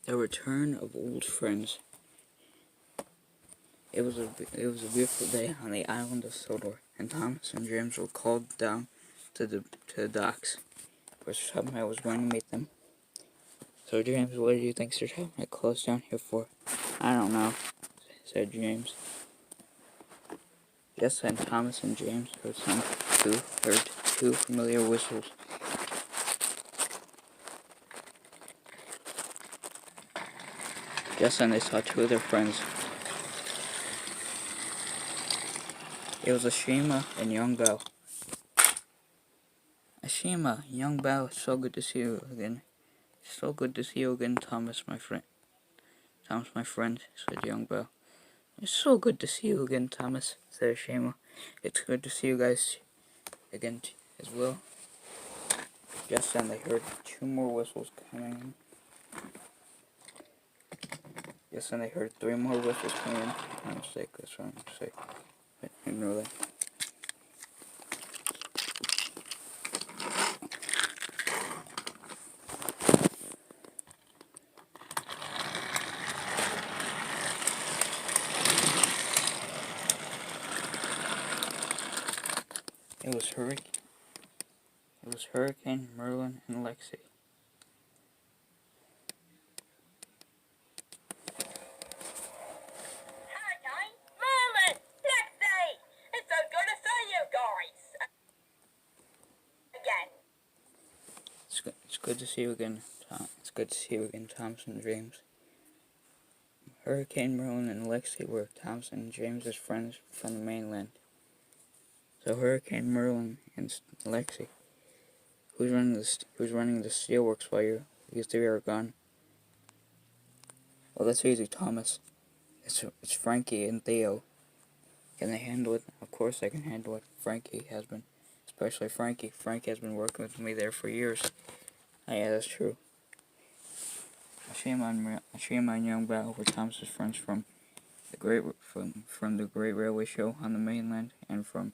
The return of old friends. It was a beautiful day on the island of Sodor, and Thomas and James were called down to the docks, where Sir Topham was going to meet them. So James, what do you think Sir Topham closed down here for? I don't know, said James. Just then Thomas and James heard two familiar whistles. Just then they saw two of their friends. It was Ashima and Young Belle. Ashima, Young Belle, it's so good to see you again. So good to see you again, Thomas, my friend. Thomas, my friend, said Young Belle. It's so good to see you again, Thomas, said Ashima. It's good to see you guys again as well. Just then they heard two more whistles coming in. Just then they heard three more whistles coming in. My mistake, that's what I'm going to say. But ignore that. It was Hurricane, Merlin, and Lexi. Hurricane, Merlin, Lexi! It's so good to see you guys! Again. It's good to see you again, Tom. It's good to see you again, Thomas and James. Hurricane, Merlin, and Lexi were Thomas and James's friends from the mainland. So Hurricane, Merlin, and Lexi. Who's running the steelworks while you three are gone? Well, that's easy, Thomas. It's Frankie and Theo. Can they handle it? Of course they can handle it. Frankie has been, especially Frankie. Frankie has been working with me there for years. Oh, yeah, that's true. Ashima and Young Belle were Thomas's friends from the great railway show on the mainland and from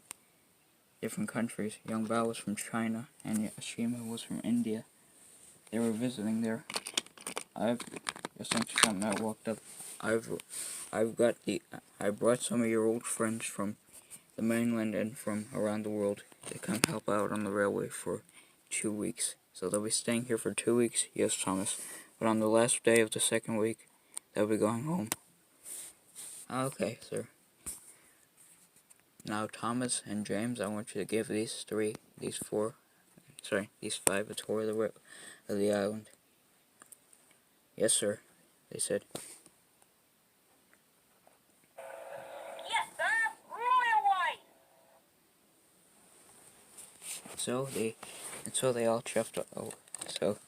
different countries. Young Bao was from China, and Ashima was from India. They were visiting there. Just think something I walked up. I brought some of your old friends from the mainland and from around the world to come help out on the railway for 2 weeks. So they'll be staying here for 2 weeks, yes, Thomas. But on the last day of the second week, they'll be going home. Okay, sir. Now, Thomas and James, I want you to give these five a tour of the island. Yes, sir, they said. Yes, sir, right away! So they all chuffed over. So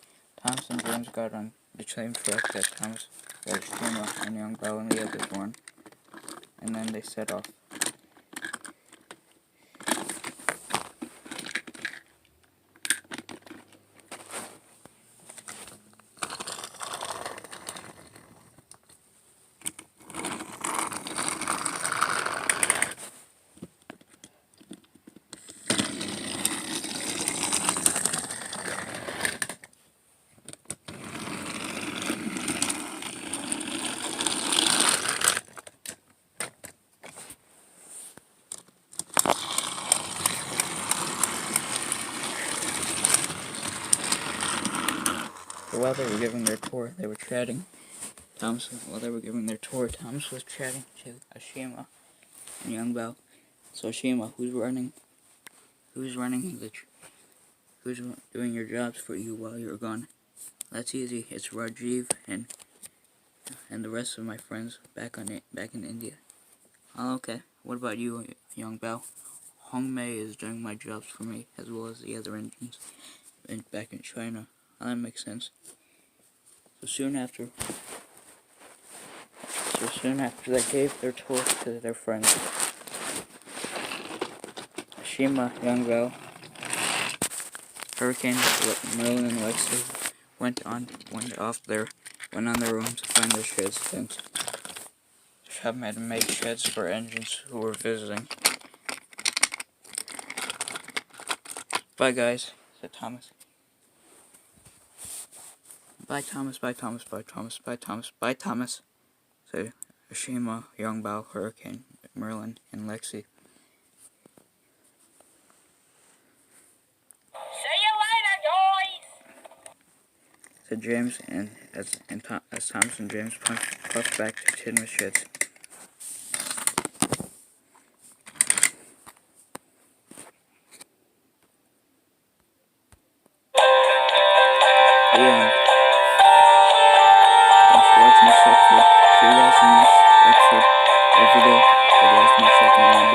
Thomas and James got on the same truck that Thomas, Ashima, and Young Belle and the others were on, and then they set off. But while they were giving their tour, they were chatting. Thomas was chatting to Ashima and Young Belle. So Ashima, who's doing your jobs for you while you're gone? That's easy. It's Rajiv and the rest of my friends back in India. Oh, okay. What about you, Young Belle? Hong Mei is doing my jobs for me, as well as the other engines back in China. Oh, that makes sense. So soon after they gave their tour to their friends, Ashima, Young Belle, Hurricane, Merlin, and Lexi went on their own to find their sheds, since Shub had made sheds for engines who were visiting. Bye, guys, said Thomas. Bye, Thomas. Bye, Thomas. Bye, Thomas. Bye, Thomas. Bye, Thomas. Said Ashima, Young Bao, Hurricane, Merlin, and Lexi. See you later, guys. Said James, and as Thomas and James puffed back to tin with shits. The end. Thanks for watching this episode. See you guys in the next episode or video. The last second one.